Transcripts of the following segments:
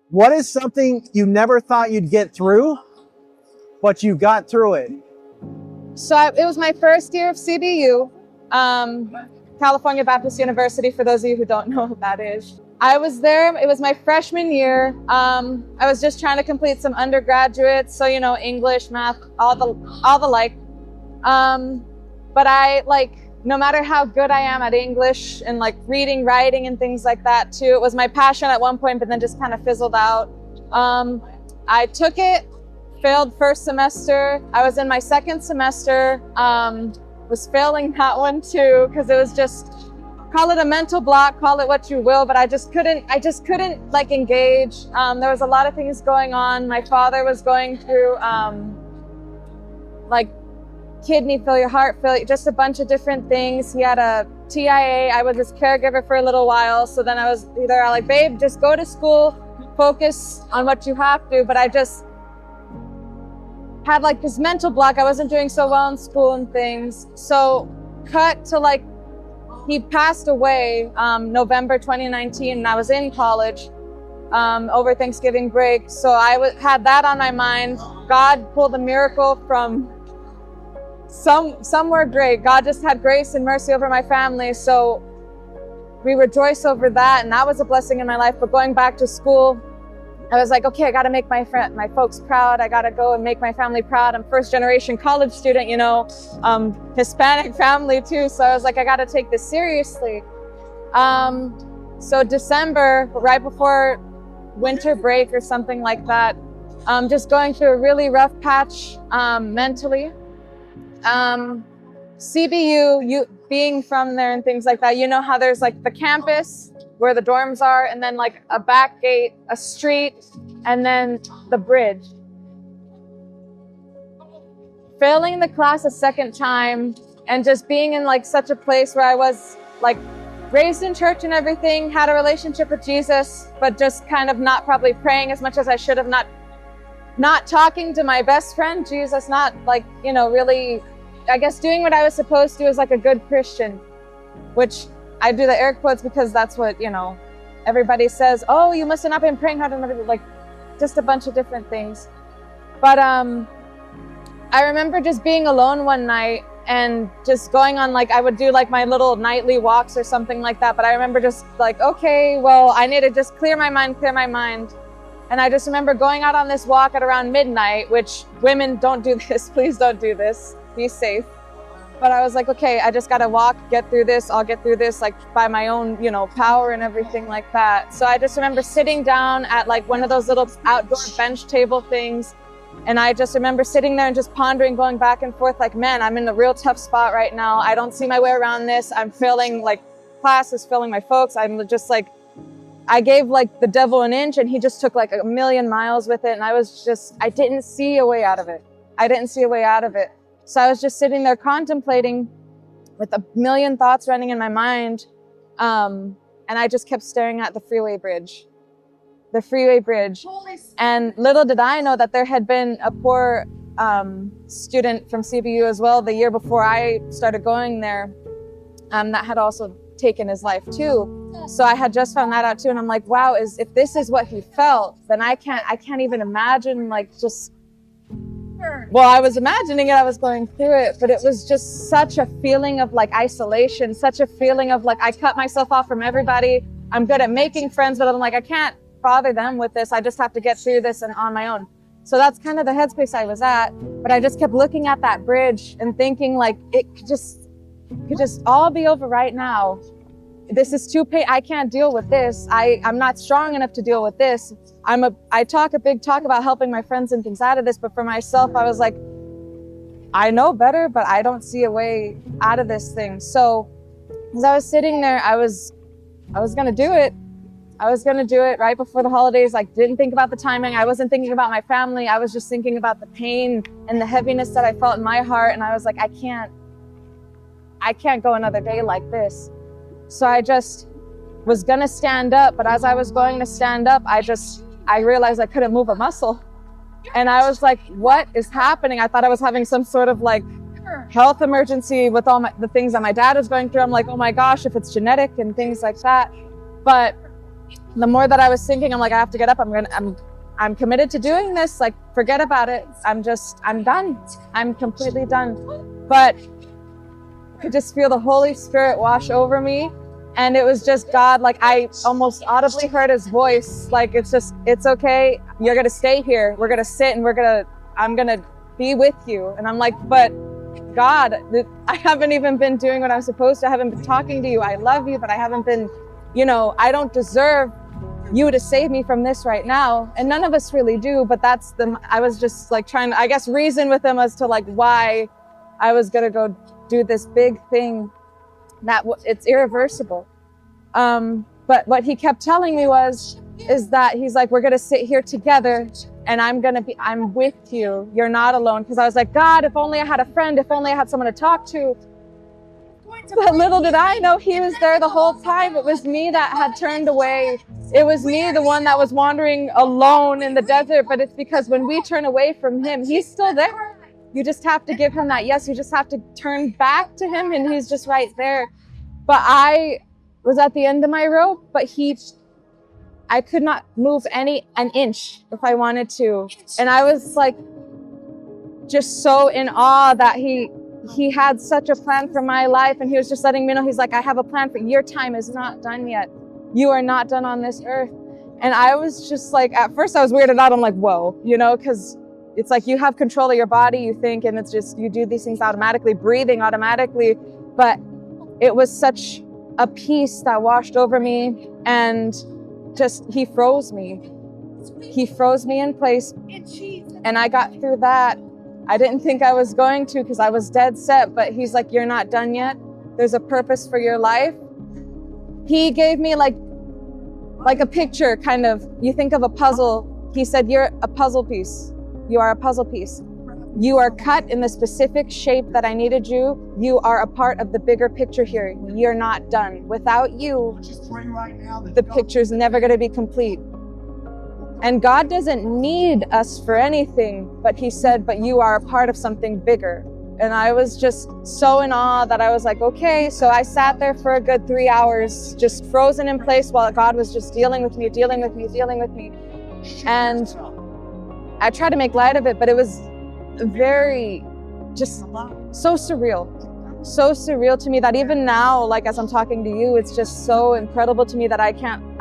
What is something you never thought you'd get through, but you got through it? So it was my first year of CBU, California Baptist University, for those of you who don't know what that is. I was there, it was my freshman year. I was just trying to complete some undergraduate, so English, math, all the like. But no matter how good I am at English and like reading, writing, and things like that too, it was my passion at one point, but then just kind of fizzled out. I took it, failed first semester. I was in my second semester, was failing that one too, because it was just, call it a mental block, call it what you will, but I just couldn't like engage. There was a lot of things going on. My father was going through like kidney failure, heart failure, just a bunch of different things. He had a TIA. I was his caregiver for a little while. So then I was either like, babe, just go to school, focus on what you have to. But I just had like this mental block. I wasn't doing so well in school and things. So cut to like, he passed away November 2019, and I was in college over Thanksgiving break. So I had that on my mind. God pulled a miracle from somewhere great. God just had grace and mercy over my family. So we rejoice over that, and that was a blessing in my life. But going back to school, I was like, okay, I got to make my folks proud. I got to go and make my family proud. I'm first generation college student, Hispanic family too. So I was like, I got to take this seriously. So December, right before winter break or something like that, just going through a really rough patch mentally. CBU, you being from there and things like that, you know how there's like the campus where the dorms are, and then like a back gate, a street, and then the bridge. Failing the class a second time and just being in like such a place where I was like raised in church and everything, had a relationship with Jesus, but just kind of not probably praying as much as I should have, not talking to my best friend, Jesus, not like, really, I guess doing what I was supposed to as like a good Christian, which I do the air quotes because that's what, everybody says, oh, you must have not been praying hard enough, like just a bunch of different things. But I remember just being alone one night and just going on, like, I would do like my little nightly walks or something like that. But I remember just like, okay, well, I need to just clear my mind. And I just remember going out on this walk at around midnight, which women don't do this. Please don't do this. Be safe. But I was like, okay, I just got to walk, get through this. I'll get through this like by my own, power and everything like that. So I just remember sitting down at like one of those little outdoor bench table things. And I just remember sitting there and just pondering, going back and forth like, man, I'm in a real tough spot right now. I don't see my way around this. I'm failing like classes, failing my folks. I'm just like, I gave like the devil an inch and he just took like a million miles with it. And I didn't see a way out of it. So I was just sitting there contemplating with a million thoughts running in my mind. And I just kept staring at the freeway bridge. And little did I know that there had been a poor student from CBU as well the year before I started going there that had also taken his life too. So I had just found that out too. And I'm like, wow, if this is what he felt, then I can't even imagine I was imagining it, I was going through it, but it was just such a feeling of like isolation, such a feeling of like, I cut myself off from everybody. I'm good at making friends, but I'm like, I can't bother them with this. I just have to get through this and on my own. So that's kind of the headspace I was at. But I just kept looking at that bridge and thinking like, it could just all be over right now. This is too I can't deal with this. I'm not strong enough to deal with this. I talk a big talk about helping my friends and things out of this, but for myself, I was like, I know better, but I don't see a way out of this thing. So as I was sitting there, I was gonna do it. I was gonna do it right before the holidays. Like, didn't think about the timing. I wasn't thinking about my family. I was just thinking about the pain and the heaviness that I felt in my heart. And I was like, I can't go another day like this. So I just was gonna stand up, but as I was going to stand up, I realized I couldn't move a muscle. And I was like, what is happening? I thought I was having some sort of like health emergency with the things that my dad was going through. I'm like, oh my gosh, if it's genetic and things like that. But the more that I was thinking, I'm like, I have to get up. I'm committed to doing this. Like, forget about it. I'm done. I'm completely done. But I could just feel the Holy Spirit wash over me. And it was just God, like I almost audibly heard his voice. Like, it's okay. You're going to stay here. We're going to sit and I'm going to be with you. And I'm like, but God, I haven't even been doing what I'm supposed to. I haven't been talking to you. I love you, but I haven't been, I don't deserve you to save me from this right now. And none of us really do, but I was just like trying to, I guess, reason with him as to like why I was going to go do this big thing that it's irreversible. But what he kept telling me is that he's like, we're going to sit here together and I'm with you. You're not alone. Cause I was like, God, if only I had a friend, if only I had someone to talk to. But little did I know he was there the whole time. It was me that had turned away. It was me, the one that was wandering alone in the desert. But it's because when we turn away from him, he's still there. You just have to give him that yes. You just have to turn back to him and he's just right there. But I was at the end of my rope, but I could not move an inch if I wanted to. And I was like, just so in awe that he had such a plan for my life. And he was just letting me know, he's like, I have a plan for you. Your time is not done yet. You are not done on this earth. And I was just like, at first I was weirded out. I'm like, whoa, because it's like you have control of your body, you think, and it's just, you do these things automatically, breathing automatically. But it was such a peace that washed over me, and just, he froze me. He froze me in place, and I got through that. I didn't think I was going to because I was dead set, but he's like, you're not done yet. There's a purpose for your life. He gave me like a picture, kind of, you think of a puzzle. He said, you're a puzzle piece. You are a puzzle piece. You are cut in the specific shape that I needed you. You are a part of the bigger picture here. You're not done. Without you, the picture's never going to be complete. And God doesn't need us for anything, but he said, but you are a part of something bigger. And I was just so in awe that I was like, okay. So I sat there for a good 3 hours, just frozen in place while God was just dealing with me. And I tried to make light of it, but it was very, just so surreal to me that even now, like as I'm talking to you, it's just so incredible to me that I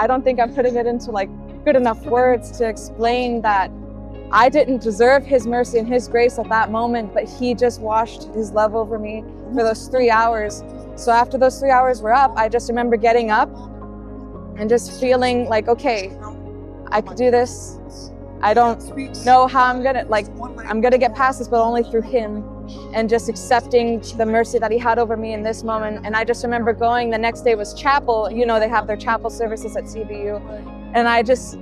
don't think I'm putting it into like good enough words to explain that I didn't deserve his mercy and his grace at that moment, but he just washed his love over me for those 3 hours. So after those 3 hours were up, I just remember getting up and just feeling like, okay, I could do this. I don't know how I'm gonna get past this, but only through him, and just accepting the mercy that he had over me in this moment. And I just remember going, the next day was chapel. They have their chapel services at CBU. And I just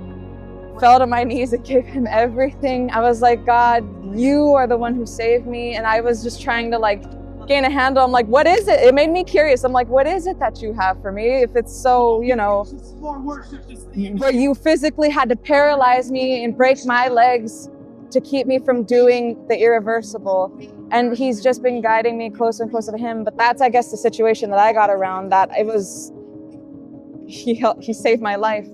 fell to my knees and gave him everything. I was like, God, you are the one who saved me. And I was just trying to like gain a handle. I'm like, what is it? It made me curious. I'm like, what is it that you have for me? If it's so, where you physically had to paralyze me and break my legs to keep me from doing the irreversible. And he's just been guiding me closer and closer to him. But that's, I guess, the situation that I got around that. He saved my life.